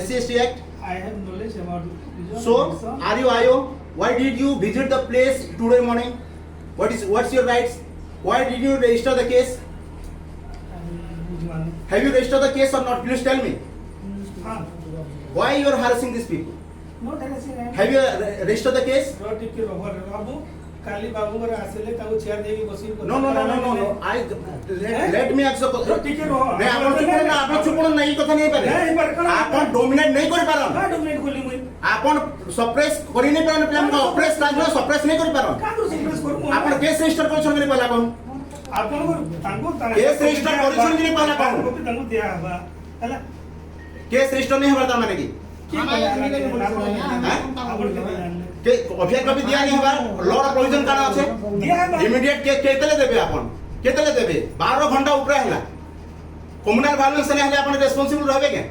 SC/ST Act? I have knowledge about it. So, are you IO? Why did you visit the place today morning? What's your rights? Why did you register the case? Have you registered the case or not? Please tell me. Why you are harassing these people? Not harassing. Have you registered the case? बाबू काली बाबू घर आसले ताऊ chair देगी बसी No. Let me ask you. टिके रहो मैं आपण चुप नहीं कथा नहीं पारे आपण डोमिनेट नहीं कर पारन का डोमिनेट खोली मुई आपण सप्रेस करि नहीं पारन प्लान को सप्रेस काज में सप्रेस नहीं कर पारन का तो सप्रेस करू आपण केस रजिस्टर कर छन पहला कोन आपण को तांको केस रजिस्टर कर छन नहीं पहला कोन कॉपी तांको दिया हवा हला केस रजिस्टर नहीं हवा माने की के ऑफियर कॉपी दिया नहीं हवा लॉ प्रोविजन काना আছে इमीडिएट के केतले देबे आपण केतले देबे 12 घंटा ऊपर हैला कम्युनल वायलेंस ने हले आपण रिस्पांसिबल रहबे के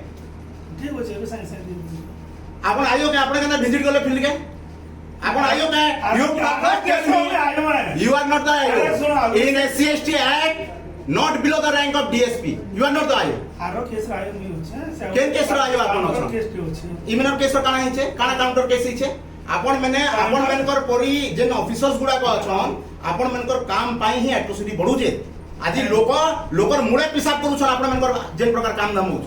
ठीक होचे बे साइन साइन आपण आयो के आपण केना विजिट करले फील्ड के आपण आयो के you are not the in SC/ST Act not below the rank of DSP you are not the आयो आरो केस आयो नहीं होचे केन केस आयो आपण अछन केस होचे इमिनर केस काना हिचे काना काउंटर केस हिचे आपण मनकर परी जेन ऑफिसर्स गुडा को अछन आपण मनकर काम पाई ही एट्रोसिटी बढ़ू जे आज लोकर मुळे पिसाब करू छन आपण मनकर जेन प्रकार काम दाम हो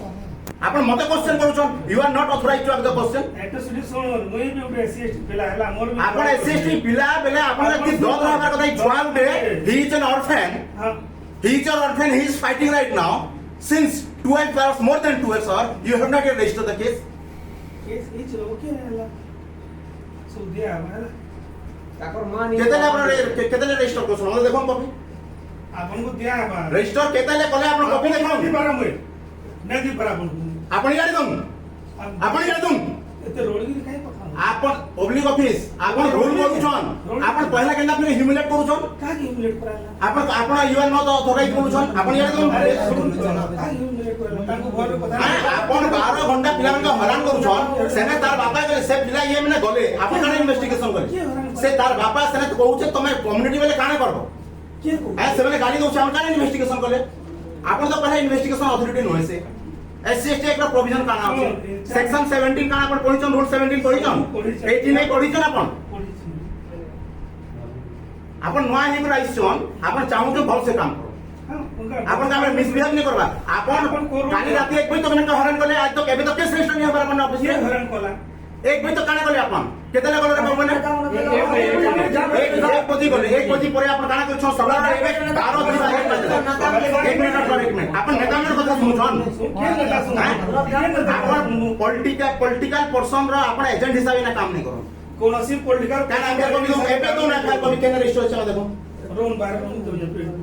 आपण मते क्वेश्चन करू छन you are not authorised to have the question atrocity सुन मुई भी उठे SC/ST पिला हला मोर भी आपण SC/ST पिला बेले आपण कि दद रहबार कथा छुआ उठे he is an orphan he is an orphan he is fighting right now since 12 hours more than 2 hours sir you have not yet registered the case case okay हला सो दिया हला ताकर मान केतले रजिस्टर करछन हम देखम कॉपी आपन को दिया हवा रजिस्टर केतले कले आपण कॉपी देखम दी पारा मुई नहीं दी पारा आपण गाडी दम एते रोडगिरी काई पखा आपण पब्लिक ऑफिस आपण रूल करूछन आपण पहला केना फिर ह्यूमिलेट करूछन का ह्यूमिलेट कराला आपण यू आर नॉट ऑथराइज्ड करूछन आपण गाडी दम का ह्यूमिलेट कराला ताको घर कथा आपण 12 घंटा पिला के हैरान करूछन सेने तार बापा गले से पिला ये माने गले आपण काने इन्वेस्टिगेशन करे से तार बापा सेने कहउछे तमे कम्युनिटी बेले काने करबो के को ए सेने गाडी दउछे आपण काने इन्वेस्टिगेशन करले आपण तो पहला इन्वेस्टिगेशन अथॉरिटी नोय से SC/ST Act रो प्रोविजन काना अछि सेक्शन 17 काना आपण पढिछन रूल 17 पढिछन 18 नहीं पढिछन आपण नया हिम राइछन आपण चाहू तो भल से काम करो आपण का मिसबिहेव नहीं करबा आपण काली राती 1 बजे तो मैंने हरण करले आज तो केबे तो केस रजिस्टर नहीं हमारा मन ऑफिस में हरण कोला 1 बजे तो काना करले आपण केतले करले मैंने 1 बजे परे आपण काना कर छ सवाल एबे 12 दिन 1 मिनट आपण नेता मन কথা सुनछन आपण पॉलिटिकल पर्सन रो आपण एजेंट हिसाब ना काम नहीं करो कोनोसी पॉलिटिकल काना हमर को एबे तो ना खाल कभी केना रजिस्टर चला देखो रोन बाहर रोन तो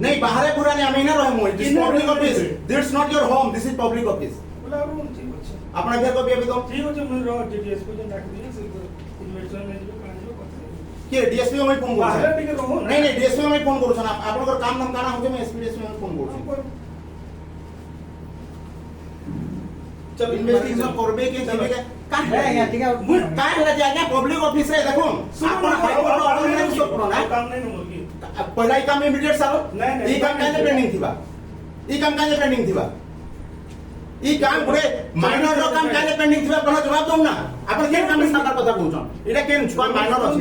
नहीं बाहर पूरा नहीं हमें ना रहमो it is public office this not your home this is public office बोला रोन ठीक अछि आपण घर को भी अभी तो ठीक अछि मुई रो DSP को डाक दिए से इन्वेस्टर में जो कांजो कथा के DSP में फोन बाहर करू टिके रहो नहीं नहीं DSP में फोन करू छन आपण को काम नाम काना होके मैं SP DSP में फोन करू चल इन्वेस्टिगेशन करबे के देबे के का है जागा पब्लिक ऑफिस रे देखो आपण हाईकोर्ट रो ऑर्डर नहीं सो पड़ो ना काम नहीं मुर्गी पहला ही काम इमीडिएट सारो नहीं ई काम काने पेंडिंग थिबा ई काम काने पेंडिंग थिबा ई काम पुरे माइनर रो काम काने पेंडिंग थिबा कोन जवाब दम ना आपण के काम सरकार कथा कहउछन एटा केन छुआ माइनर अछि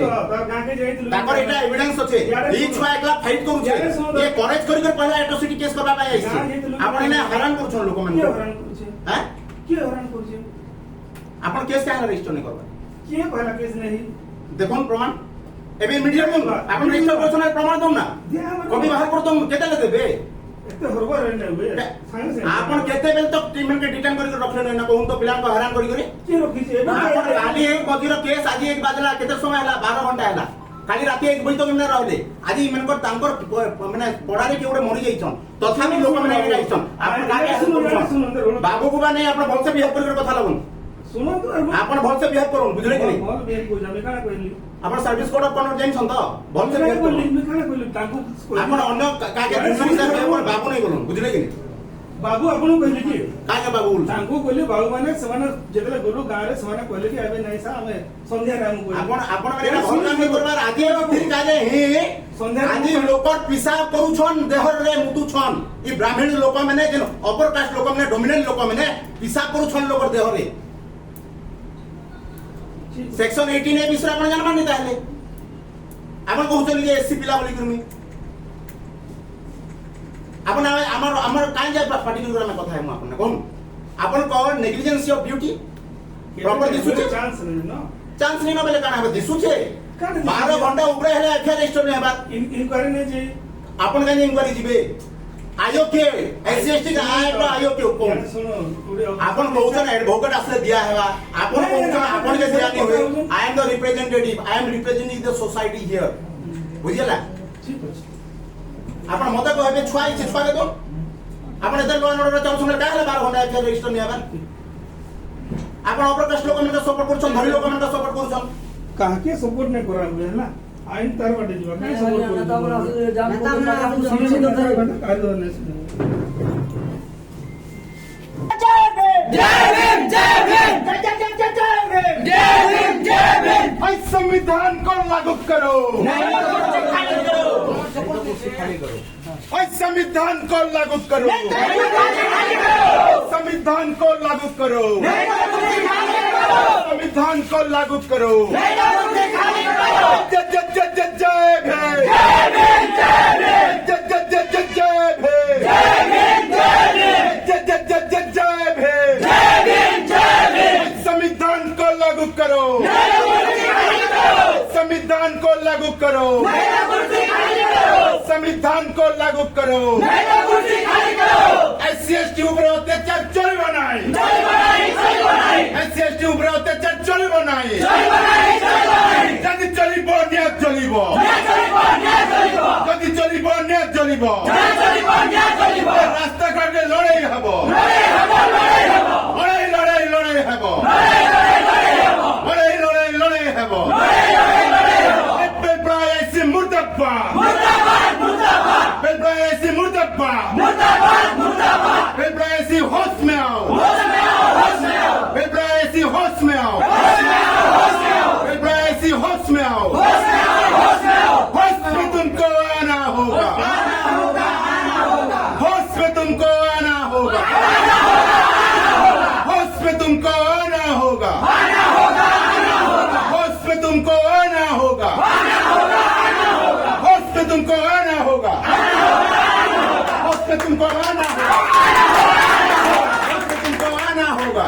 गां के जाई ताकर एटा एविडेंस अछि ई छुआ एकला फाइट करू छे ये करेज करी कर पहला एट्रोसिटी केस करबा पाई आइछि आपण ने हैरान करू लोक मन हरण करू छे हैं के हरण करू छे आपण केस काहे रजिस्टर नहीं करबा के पहला केस नहीं देखोन प्रमाण एबे इमीडिएट दम आपण रजिस्टर करछन प्रमाण दम ना कभी बाहर कर दम केते देबे एते हरबा रहने हुए सांगे आपण केते बेल तक टीम के डिटेन करी रखले ना कहूं तो पिला को हैरान करी के रखी छे आपण काली एक बजीर केस आज 1 बजला केते समय हला 12 घंटा हला काली राती 1 बजे तो हमने रहले आज इमनकर तांकर माने पड़ारे के ओडे मरि जाइछन तथापि लोक माने एके जाइछन आपण काली बाबू को नहीं आपण भलसे बिहेव करी कथा लगन सुनो तो आपण भलसे बिहेव करू बुझले कि नहीं बोल बिहेव को जामे काना कहली आपण सर्विस कोड ऑफ कॉन्डक्ट जाइन छन तो भलसे बिहेव करू मैं काना कहली ताको आपण अन्य काके दुसरी साइड पर बाबू नहीं बोलूं बुझले कि नहीं बाबू आपण कहली कि काके बाबू बोलू ताको कहली बाबू माने समान जेतले गुरु गां रे समान कहली कि आबे नहीं सा हमें संध्या राम को आपण माने भल काम करबार आदि फिर काले हे संध्या आदि लोक पिसाब करू छन देहर रे मुतु छन ई ब्राह्मण लोक माने जे अपर कास्ट लोक माने डोमिनेंट लोक माने पिसाब करू छन लोक देहर रे सेक्शन 18 ए विषय आपण जानबा नै ताले आपण कहउछन जे एससी पिला बोली करमी आपण हमर काई जाय पर्टिकुलर में कथा है हम आपण कोन आपण को नेग्लिजेंस ऑफ ड्यूटी प्रॉपर दिसुचे चांस नहीं ना चांस नहीं न बेले काना हो दिसुचे काना 12 घंटा ऊपर हेले एफआईआर रजिस्टर नै हेबा इंक्वायरी नहीं जे आपण काई इंक्वायरी जिबे आयोग के एससीएसटी का आयोग के कोन सुनो टुडे आपण कहउछन एडवोकेट असले दिया हेबा आपण कहउछन आपण के दिया नै होय I am the representative I am representing the society here बुझिला ठीक है आपण मते कहबे छुआ इछ छुआ के तो आपण एतर लो ऑर्डर चाउछन का हेले 12 घंटा एफआईआर रजिस्टर नै हेबा आपण अप्रकाश लोक मन सपोर्ट करछन धरी लोक मन सपोर्ट करछन कहा के सपोर्ट नहीं करा हुए है ना आइन तार बाटे जीवा के सपोर्ट भाई संविधान को लागू करो भाई संविधान को लागू करो संविधान को लागू करो संविधान को लागू करो जय जय जय जय जय भीम जय जय जय जय जय भीम जय जय जय जय जय भीम संविधान को लागू करो संविधान को लागू करो संविधान को लागू करो एससी/एसटी ऊपर अत्याचार चलिबो नाही एससी/एसटी ऊपर अत्याचार चलिबो नाही जदि चलिबो न्याय चलिबो जदि चलिबो न्याय चलिबो रास्ता घाटे लड़ाई हबो लड़ाई हबो लड़ाई हबो बेलप्रायसी मुर्दाबाद बेलप्रायसी मुर्दाबाद बेलप्रायसी होश में आओ बेलप्रायसी होश में आओ बेलप्रायसी होश में आओ होश में तुमको आना होगा होश में तुमको आना होगा होश में तुमको आना होगा होश में तुमको आना होगा होश में तुमको आना होगा होश में तुमको आना होगा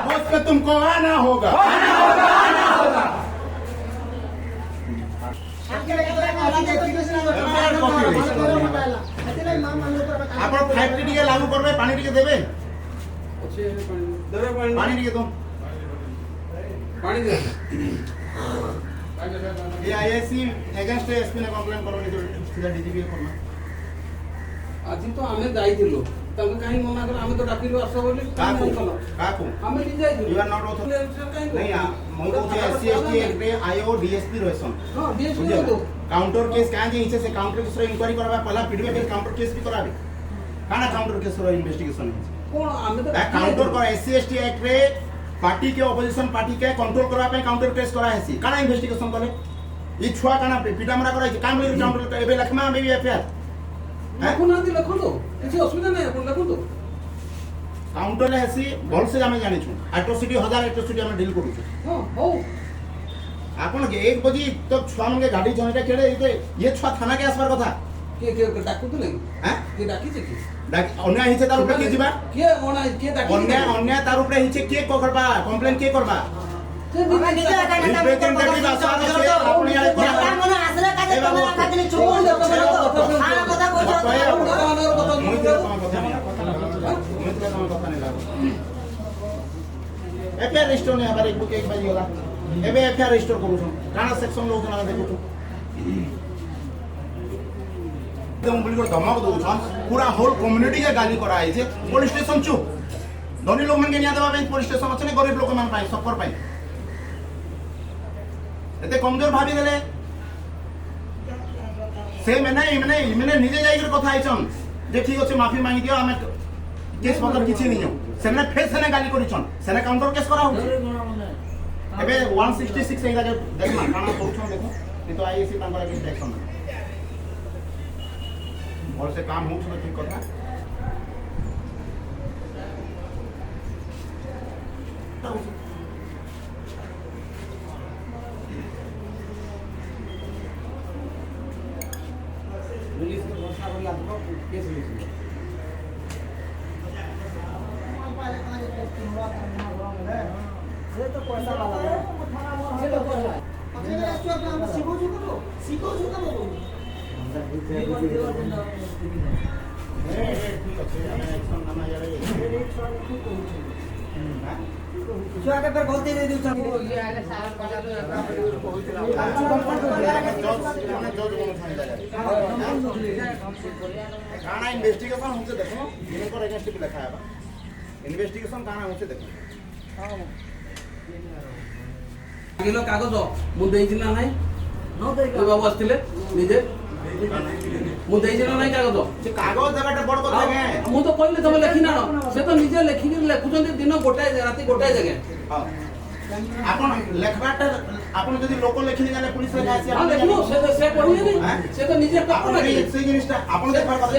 होश में तुमको आना होगा ଆପଣ 5ଟି ଟିକେ ଲାଗୁ କରବେ ପାଣି ଟିକେ ଦେବେ ପାଣି ଟିକେ ଦो पानी दे ये आईएससी अगेंस्ट एसपी ने कंप्लेंट करबे सीधा डीजीपी करना आज तो हमें जाइथिलो तंग काहे मना कर हमें तो डाकिलो आसो बोली काकू हमें नहीं जाइथिलो यू आर नॉट ऑथराइज्ड नहीं मो को एससी एसटी एक्ट रे आईओ डीएसपी रहसन हां डीएसपी तो काउंटर केस काहे जे इसे से काउंटर केस रो इंक्वायरी करबा पहला पीडीबी के काउंटर केस भी कराबे काना काउंटर केस रो इन्वेस्टिगेशन कौन हमें तो काउंटर कर एससी एसटी एक्ट रे पार्टी के ऑपोजिशन पार्टी के कंट्रोल करबा पे काउंटर केस करा हेसी काना इन्वेस्टिगेशन करे ई छुआ काना पिटामरा करा छै काम ले काउंटर एबे लखमा में भी एफआईआर लखो ना दि लखो तो किसी असुविधा नहीं अपन लखो तो काउंटर ले हेसी भल से हमें जानि छु एट्रोसिटी 1000 एट्रोसिटी हम डील करू छु हां हो आपन के 1 बजे तक छुआ मन के गाड़ी जनेटा केड़े ये छुआ थाना के आसबार कथा के डाकू तो नहीं हैं के डाकी छै की अन्य हिचे तार ऊपर के जीवा के ओना के डाकी अन्य तार ऊपर हिचे के को करबा कंप्लेन के करबा रिप्रेजेंटेटिव आसार से आपण या काम मन आसला का ते तमरा खातिर चोन दे तो खाना कथा एफआईआर रजिस्टर ने हमारे एक बुक एक बाजी होला एबे एफआईआर रजिस्टर करू छु काना सेक्शन लोग ना देखु छु एकदम बोली को धमक दउ छन पूरा होल कम्युनिटी के गाली करा आइ छे पुलिस स्टेशन छु धनी लोग मन के निया देबा पुलिस स्टेशन अछि ने गरीब लोग मन पाई सफर पाई एते कमजोर भाबी देले से मैंने निजे जाई कर कथा आइछन जे ठीक अछि माफी मांगी दियो हमें केस मतलब किछि नहीं हो सेने फेर सेने गाली करिछन सेने काउंटर केस करा हो एबे 166 एगा जे देखमा काना करूछन देखो नहीं तो आईएससी तांकर अगेंस्ट एक्शन और से काम हो सब ठीक कथा କେସ୍ ଲେଖିବ। ସେ ତ ପଇସା ବାଲା ସେ ତ ପଇସା ଆମେ ଶିଖଉଛୁ କବ ଶିଖଉଛୁ କବ ଠିକ ଅଛି ଆମେ action ନାମା ଇଆଡ଼େ ଛୁଆ କେବେ ଗଲତି ଦେଇ ଦେଉଛନ୍ତି କାଣା ଇନଭେଷ୍ଟିଗେସନ ହଉଛି ଦେଖ ଦିନକର ଏଗେନ୍ଷ୍ଟ ବି ଲେଖା ହେବା ଇନଭେଷ୍ଟିଗେସନ କାଣା ହଉଛି ଦେଖ କିଲୋ କାଗଜ ମୁଁ ଦେଇଛି ନା ନାହିଁ? ନ ଦେଇ ଏ ବାବୁ ଆସିଥିଲେ ନିଜେ ମୁଁ ଦେଇଛି ନା ନାହିଁ କାଗଜ? ସେ କାଗଜ ଦେବାଟା ବଡ କଥା ଆଜ୍ଞା ମୁଁ ତ କହିଲି ତମେ ଲେଖି ନାଣ ସେ ତ ନିଜେ ଲେଖିକି ଲେଖୁଛନ୍ତି ଦିନ ଗୋଟାଏ ରାତି ଗୋଟାଏ ଜାଗା। ହଁ ଆପଣ ଲେଖବାଟା ଆପଣ ଯଦି ଲୋକ ଲେଖିଲେ ଜାଣିଲେ ପୁଲିସ ଲେଖା ହଁ ଲେଖିବ ସେ କହିବେନି ଆଁ? ସେ ତ ନିଜେ ଆପଣ କରିବେ। ସେଇ ଜିନିଷଟା ଆପଣ ଦେଖିବାର କଥା